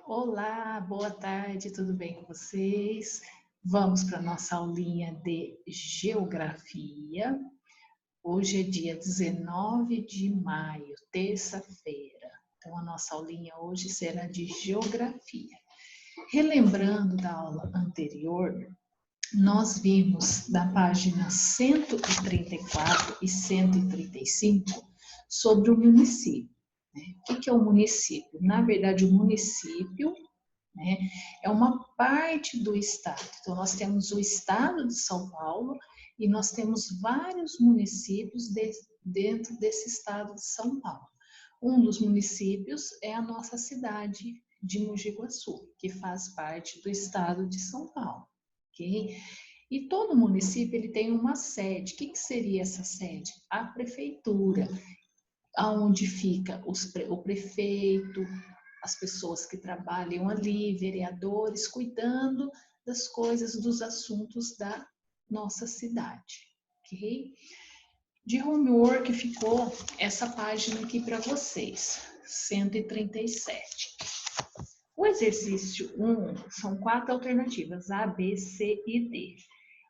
Olá, boa tarde, tudo bem com vocês? Vamos para a nossa aulinha de geografia. Hoje é dia 19 de maio, terça-feira. Então, a nossa aulinha hoje será de geografia. Relembrando da aula anterior, nós vimos da página 134 e 135 sobre o município. O que é o município? Na verdade, o município, né, é uma parte do estado. Então, nós temos o estado de São Paulo e nós temos vários municípios dentro desse estado de São Paulo. Um dos municípios é a nossa cidade de Mogi Guaçu, que faz parte do estado de São Paulo, ok? E todo município ele tem uma sede. O que seria essa sede? A prefeitura, aonde fica o prefeito, as pessoas que trabalham ali, vereadores, cuidando das coisas, dos assuntos da nossa cidade, ok? De homework ficou essa página aqui para vocês, 137. O exercício 1 são 4 alternativas, A, B, C e D.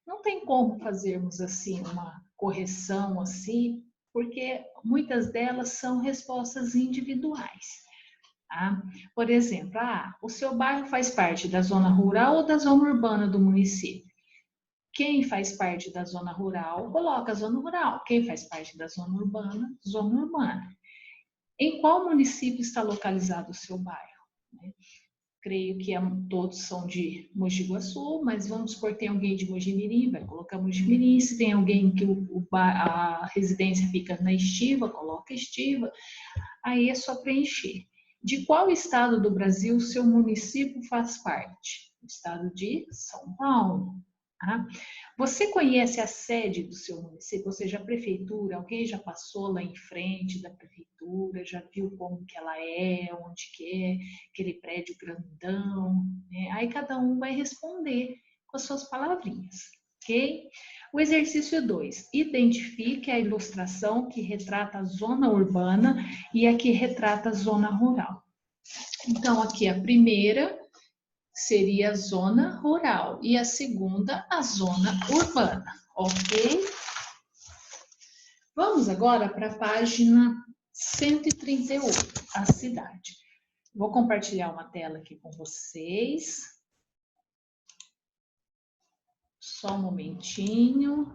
Não tem como fazermos assim uma correção assim, porque muitas delas são respostas individuais. Tá? Por exemplo, o seu bairro faz parte da zona rural ou da zona urbana do município? Quem faz parte da zona rural, coloca a zona rural. Quem faz parte da zona urbana, zona urbana. Em qual município está localizado o seu bairro? Creio que todos são de Mogi Guaçu, mas vamos supor que tem alguém de Mogi Mirim, vai colocar Mogi Mirim. Se tem alguém que a residência fica na Estiva, coloca Estiva. Aí é só preencher. De qual estado do Brasil seu município faz parte? Estado de São Paulo. Tá? Você conhece a sede do seu município, ou seja, a prefeitura? Alguém já passou lá em frente da prefeitura, já viu como que ela é, onde que é, aquele prédio grandão, né? Aí cada um vai responder com as suas palavrinhas, ok? O exercício 2, identifique a ilustração que retrata a zona urbana e a que retrata a zona rural. Então, aqui a primeira seria a zona rural e a segunda a zona urbana, ok? Vamos agora para a página 138, a cidade. Vou compartilhar uma tela aqui com vocês. Só um momentinho.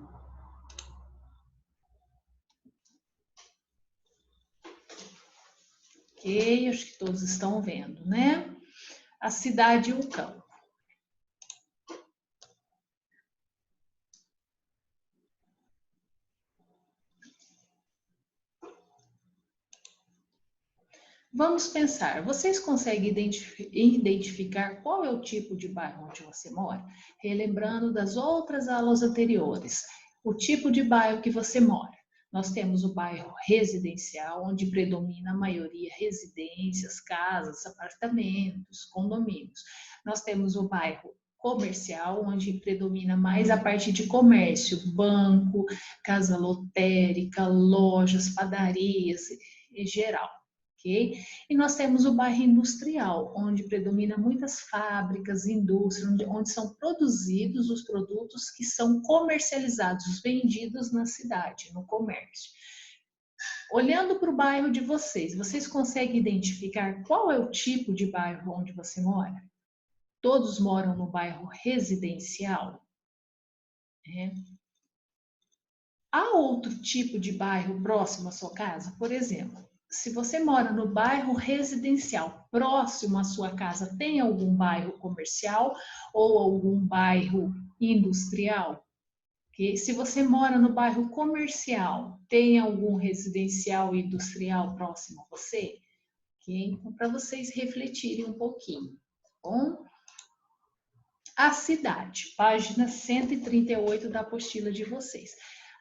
Ok, acho que todos estão vendo, né? A cidade e o campo. Vamos pensar, vocês conseguem identificar qual é o tipo de bairro onde você mora? Relembrando das outras aulas anteriores, o tipo de bairro que você mora. Nós temos o bairro residencial, onde predomina a maioria residências, casas, apartamentos, condomínios. Nós temos o bairro comercial, onde predomina mais a parte de comércio, banco, casa lotérica, lojas, padarias, em geral. Okay? E nós temos o bairro industrial, onde predomina muitas fábricas, indústrias, onde são produzidos os produtos que são comercializados, vendidos na cidade, no comércio. Olhando para o bairro de vocês, vocês conseguem identificar qual é o tipo de bairro onde você mora? Todos moram no bairro residencial? É. Há outro tipo de bairro próximo à sua casa? Por exemplo, se você mora no bairro residencial, próximo à sua casa, tem algum bairro comercial ou algum bairro industrial? Okay? Se você mora no bairro comercial, tem algum residencial e industrial próximo a você? Okay? Então, para vocês refletirem um pouquinho. Bom? A cidade, página 138 da apostila de vocês.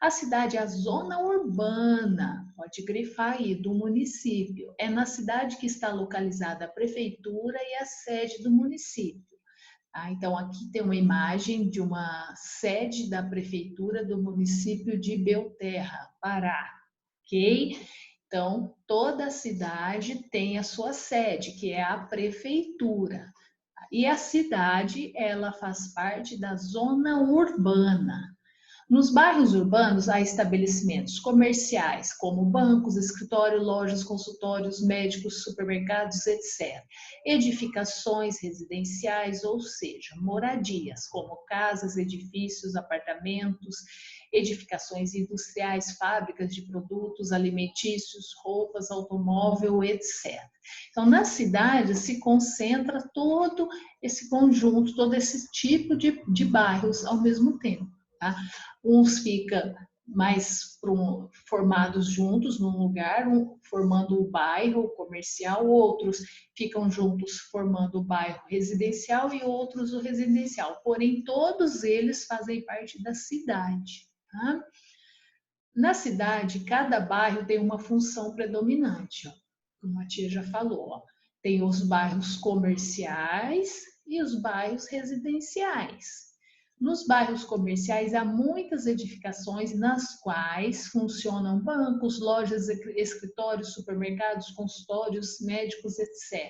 A cidade é a zona urbana, pode grifar aí, do município. É na cidade que está localizada a prefeitura e a sede do município. Tá? Então, aqui tem uma imagem de uma sede da prefeitura do município de Belterra, Pará, ok? Então, toda cidade tem a sua sede, que é a prefeitura. E a cidade, ela faz parte da zona urbana. Nos bairros urbanos, há estabelecimentos comerciais, como bancos, escritórios, lojas, consultórios, médicos, supermercados, etc. Edificações residenciais, ou seja, moradias, como casas, edifícios, apartamentos, edificações industriais, fábricas de produtos alimentícios, roupas, automóvel, etc. Então, na cidade se concentra todo esse conjunto, todo esse tipo de bairros ao mesmo tempo. Tá? Uns ficam mais formados juntos num lugar, formando o bairro comercial, outros ficam juntos formando o bairro residencial e outros o residencial. Porém, todos eles fazem parte da cidade. Tá? Na cidade, cada bairro tem uma função predominante, ó, como a tia já falou. Ó. Tem os bairros comerciais e os bairros residenciais. Nos bairros comerciais, há muitas edificações nas quais funcionam bancos, lojas, escritórios, supermercados, consultórios, médicos, etc.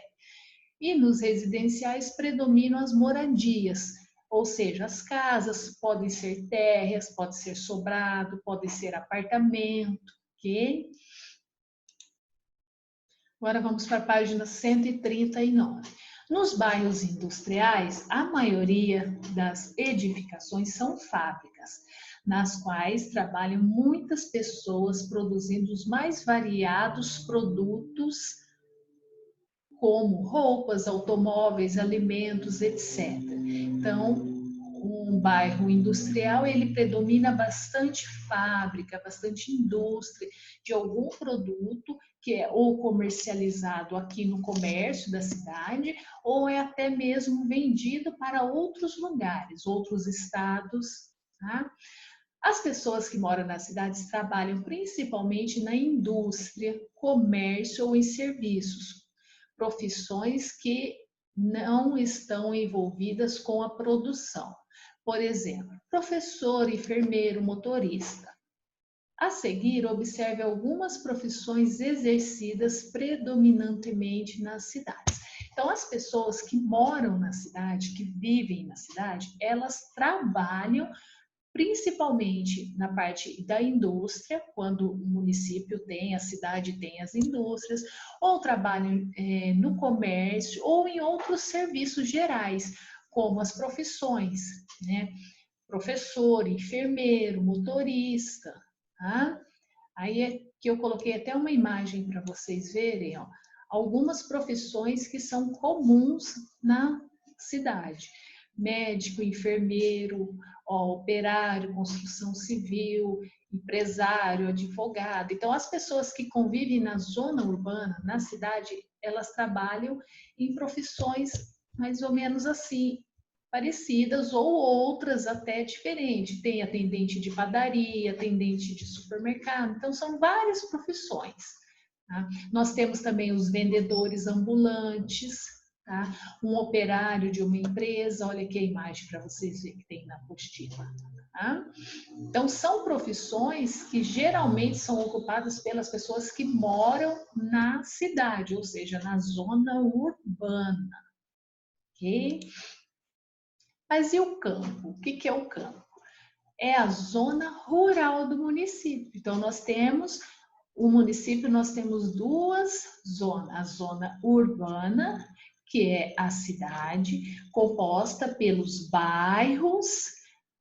E nos residenciais predominam as moradias, ou seja, as casas podem ser térreas, pode ser sobrado, pode ser apartamento, ok? Agora vamos para a página 139. Nos bairros industriais, a maioria das edificações são fábricas, nas quais trabalham muitas pessoas produzindo os mais variados produtos, como roupas, automóveis, alimentos, etc. Então, um bairro industrial, ele predomina bastante fábrica, bastante indústria de algum produto que é ou comercializado aqui no comércio da cidade, ou é até mesmo vendido para outros lugares, outros estados, tá? As pessoas que moram nas cidades trabalham principalmente na indústria, comércio ou em serviços, profissões que não estão envolvidas com a produção. Por exemplo, professor, enfermeiro, motorista. A seguir, observe algumas profissões exercidas predominantemente nas cidades. Então, as pessoas que moram na cidade, que vivem na cidade, elas trabalham principalmente na parte da indústria, quando o município tem, a cidade tem as indústrias, ou trabalham no comércio, ou em outros serviços gerais, como as profissões, né? Professor, enfermeiro, motorista, tá? Aí é que eu coloquei até uma imagem para vocês verem, ó, algumas profissões que são comuns na cidade. Médico, enfermeiro, ó, operário, construção civil, empresário, advogado. Então, as pessoas que convivem na zona urbana, na cidade, elas trabalham em profissões mais ou menos assim, parecidas ou outras até diferentes. Tem atendente de padaria, atendente de supermercado, então são várias profissões. Tá? Nós temos também os vendedores ambulantes, tá? Um operário de uma empresa, olha aqui a imagem para vocês verem que tem na apostila. Tá? Então, são profissões que geralmente são ocupadas pelas pessoas que moram na cidade, ou seja, na zona urbana. Ok? Mas e o campo? O que é o campo? É a zona rural do município. Então, nós temos, o município, nós temos duas zonas. A zona urbana, que é a cidade, composta pelos bairros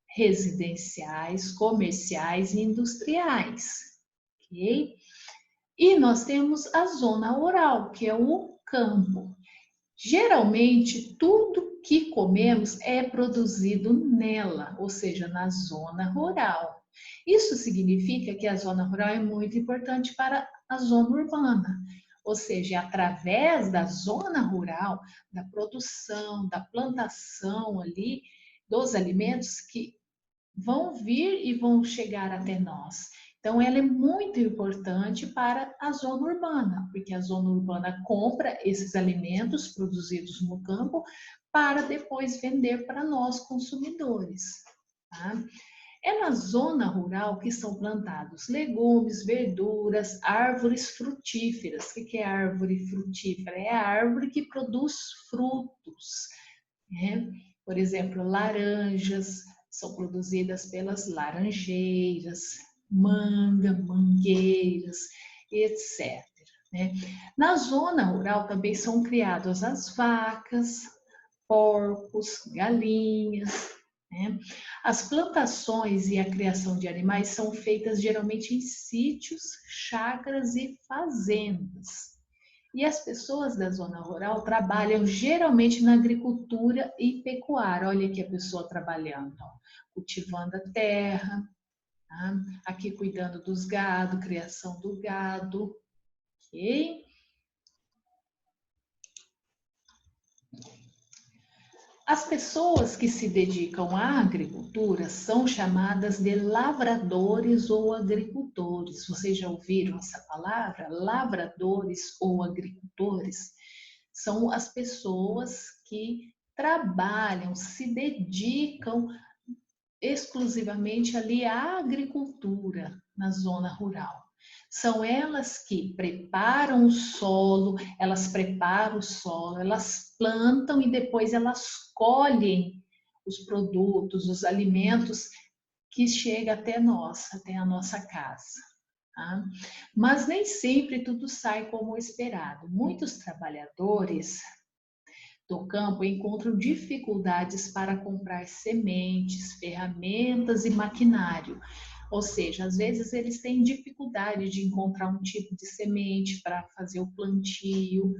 residenciais, comerciais e industriais. Ok? E nós temos a zona rural, que é o campo. Geralmente, tudo que comemos é produzido nela, ou seja, na zona rural. Isso significa que a zona rural é muito importante para a zona urbana, ou seja, é através da zona rural, da produção, da plantação ali dos alimentos que vão vir e vão chegar até nós. Então, ela é muito importante para a zona urbana, porque a zona urbana compra esses alimentos produzidos no campo para depois vender para nós consumidores. Tá? É na zona rural que são plantados legumes, verduras, árvores frutíferas. O que é árvore frutífera? É a árvore que produz frutos, né? Por exemplo, laranjas são produzidas pelas laranjeiras, manga, mangueiras, etc. Né? Na zona rural também são criadas as vacas, porcos, galinhas. Né? As plantações e a criação de animais são feitas geralmente em sítios, chácaras e fazendas. E as pessoas da zona rural trabalham geralmente na agricultura e pecuária. Olha aqui a pessoa trabalhando, ó, cultivando a terra, tá? Aqui cuidando dos gado, criação do gado, ok? As pessoas que se dedicam à agricultura são chamadas de lavradores ou agricultores. Vocês já ouviram essa palavra? Lavradores ou agricultores são as pessoas que trabalham, se dedicam exclusivamente ali à agricultura na zona rural. São elas que preparam o solo, elas plantam e depois elas colhem os produtos, os alimentos que chegam até nós, até a nossa casa. Tá? Mas nem sempre tudo sai como esperado. Muitos trabalhadores do campo encontram dificuldades para comprar sementes, ferramentas e maquinário. Ou seja, às vezes eles têm dificuldade de encontrar um tipo de semente para fazer o plantio,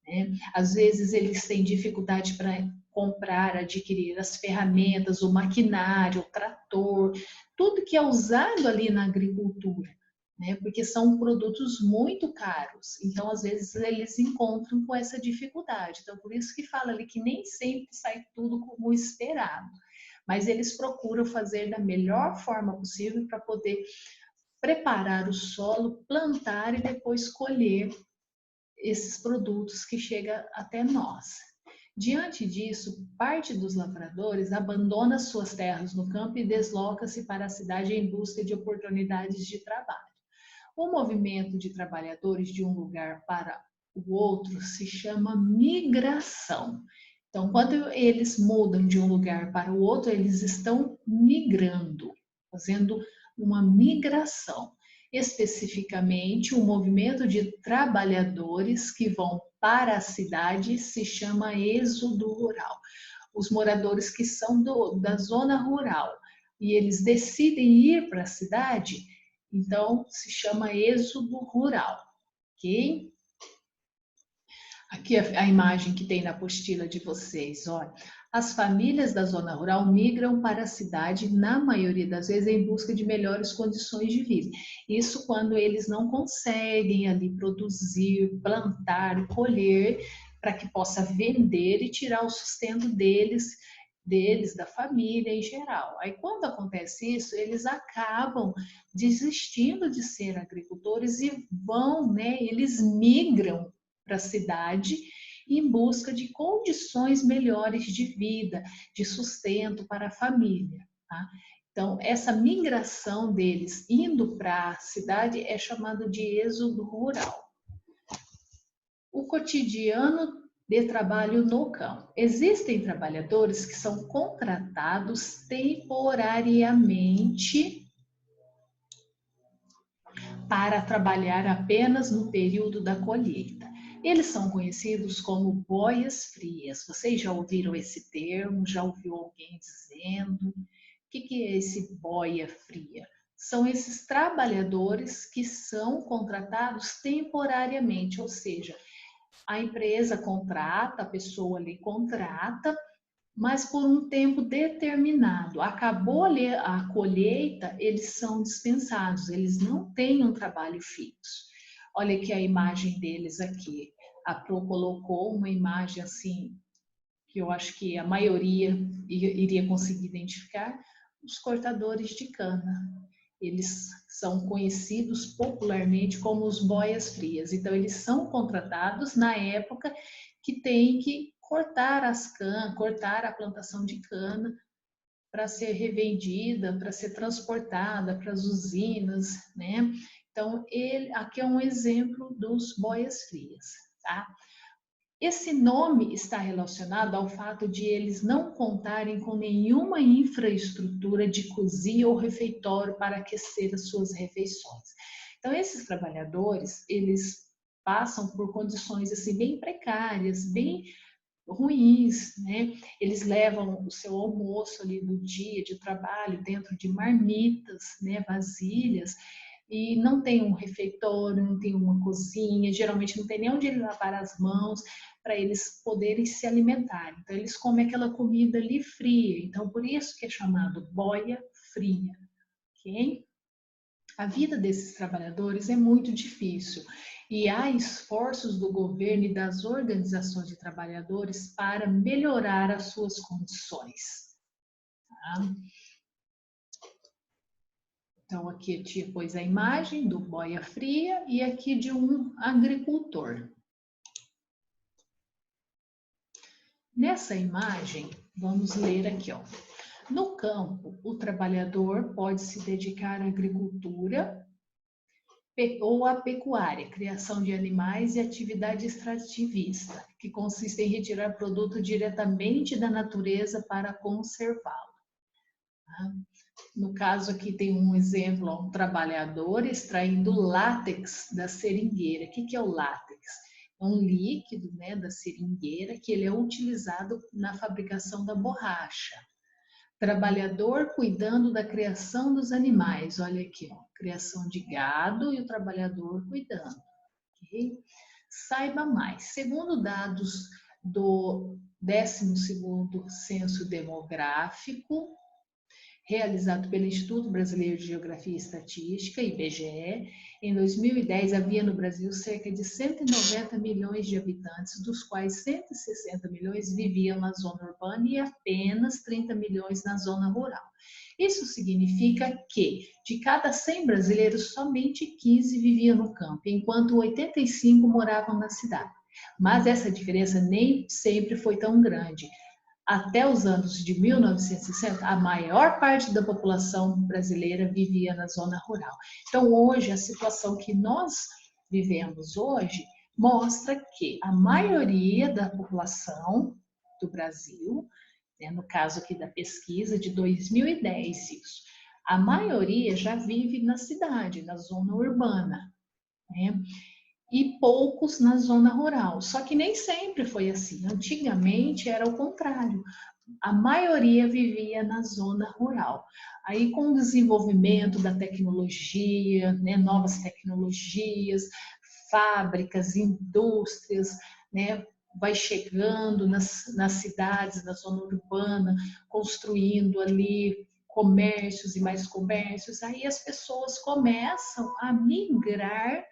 né? Às vezes eles têm dificuldade para comprar, adquirir as ferramentas, o maquinário, o trator, tudo que é usado ali na agricultura, né? Porque são produtos muito caros. Então, às vezes, eles encontram com essa dificuldade. Então, por isso que fala ali que nem sempre sai tudo como esperado. Mas eles procuram fazer da melhor forma possível para poder preparar o solo, plantar e depois colher esses produtos que chegam até nós. Diante disso, parte dos lavradores abandona suas terras no campo e desloca-se para a cidade em busca de oportunidades de trabalho. O movimento de trabalhadores de um lugar para o outro se chama migração. Então, quando eles mudam de um lugar para o outro, eles estão migrando, fazendo uma migração. Especificamente, o movimento de trabalhadores que vão para a cidade se chama êxodo rural. Os moradores que são da zona rural e eles decidem ir para a cidade, então se chama êxodo rural, ok? Aqui a imagem que tem na apostila de vocês, olha. As famílias da zona rural migram para a cidade, na maioria das vezes, em busca de melhores condições de vida. Isso quando eles não conseguem ali produzir, plantar, colher, para que possa vender e tirar o sustento deles, da família em geral. Aí quando acontece isso, eles acabam desistindo de ser agricultores e vão, né, eles migram para a cidade em busca de condições melhores de vida, de sustento para a família. Tá? Então, essa migração deles indo para a cidade é chamado de êxodo rural. O cotidiano de trabalho no campo. Existem trabalhadores que são contratados temporariamente para trabalhar apenas no período da colheita. Eles são conhecidos como boias frias. Vocês já ouviram esse termo? Já ouviu alguém dizendo? O que é esse boia fria? São esses trabalhadores que são contratados temporariamente, ou seja, a empresa contrata, a pessoa ali contrata, mas por um tempo determinado. Acabou a colheita, eles são dispensados, eles não têm um trabalho fixo. Olha aqui a imagem deles aqui. A Pro colocou uma imagem assim, que eu acho que a maioria iria conseguir identificar, os cortadores de cana. Eles são conhecidos popularmente como os boias frias. Então, eles são contratados na época que tem que cortar as canas, cortar a plantação de cana para ser revendida, para ser transportada para as usinas, né? Então, aqui é um exemplo dos boias frias, tá? Esse nome está relacionado ao fato de eles não contarem com nenhuma infraestrutura de cozinha ou refeitório para aquecer as suas refeições. Então, esses trabalhadores, eles passam por condições assim bem precárias, bem ruins, né? Eles levam o seu almoço ali do dia de trabalho dentro de marmitas, né, vasilhas, e não tem um refeitório, não tem uma cozinha, geralmente não tem nem onde lavar as mãos para eles poderem se alimentar. Então eles comem aquela comida ali fria. Então por isso que é chamado boia fria, ok? A vida desses trabalhadores é muito difícil e há esforços do governo e das organizações de trabalhadores para melhorar as suas condições. Tá? Então, aqui depois a imagem do boia fria e aqui de um agricultor. Nessa imagem, vamos ler aqui, ó. No campo, o trabalhador pode se dedicar à agricultura ou à pecuária, criação de animais e atividade extrativista, que consiste em retirar produto diretamente da natureza para conservá-lo. Tá? No caso aqui tem um exemplo, um trabalhador extraindo látex da seringueira. O que é o látex? É um líquido, né, da seringueira que ele é utilizado na fabricação da borracha. Trabalhador cuidando da criação dos animais. Olha aqui, ó, criação de gado e o trabalhador cuidando. Okay? Saiba mais. Segundo dados do 12º Censo Demográfico, realizado pelo Instituto Brasileiro de Geografia e Estatística, IBGE, em 2010 havia no Brasil cerca de 190 milhões de habitantes, dos quais 160 milhões viviam na zona urbana e apenas 30 milhões na zona rural. Isso significa que, de cada 100 brasileiros, somente 15 viviam no campo, enquanto 85 moravam na cidade. Mas essa diferença nem sempre foi tão grande. Até os anos de 1960, a maior parte da população brasileira vivia na zona rural. Então, hoje, a situação que nós vivemos hoje mostra que a maioria da população do Brasil, né, no caso aqui da pesquisa de 2010, isso, a maioria já vive na cidade, na zona urbana, né? E poucos na zona rural. Só que nem sempre foi assim. Antigamente era o contrário. A maioria vivia na zona rural. Aí, com o desenvolvimento da tecnologia, né, novas tecnologias, fábricas, indústrias, né, vai chegando nas cidades, na zona urbana, construindo ali comércios e mais comércios, aí as pessoas começam a migrar,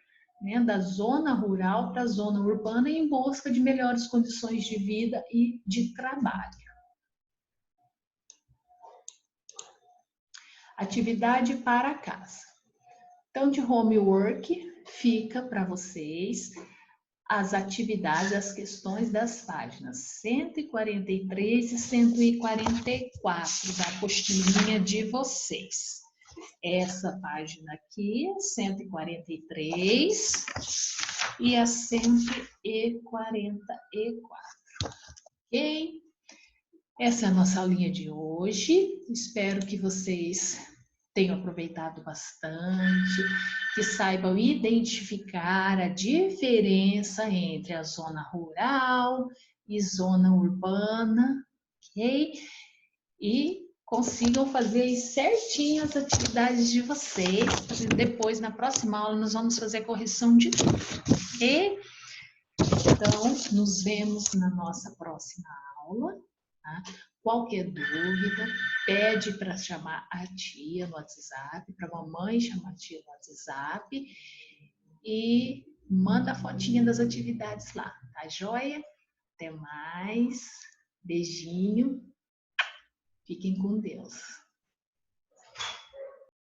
né, da zona rural para a zona urbana em busca de melhores condições de vida e de trabalho. Atividade para casa. Então, de homework, fica para vocês as atividades, as questões das páginas 143 e 144 da apostilinha de vocês. Essa página aqui, 143 e a 144, ok? Essa é a nossa aulinha de hoje. Espero que vocês tenham aproveitado bastante, que saibam identificar a diferença entre a zona rural e zona urbana, ok? E consigam fazer certinho as atividades de vocês. Depois, na próxima aula, nós vamos fazer a correção de tudo, ok? Então, nos vemos na nossa próxima aula. Tá? Qualquer dúvida, pede para chamar a tia no WhatsApp, para a mamãe chamar a tia no WhatsApp e manda a fotinha das atividades lá, tá joia? Até mais, beijinho, fiquem com Deus.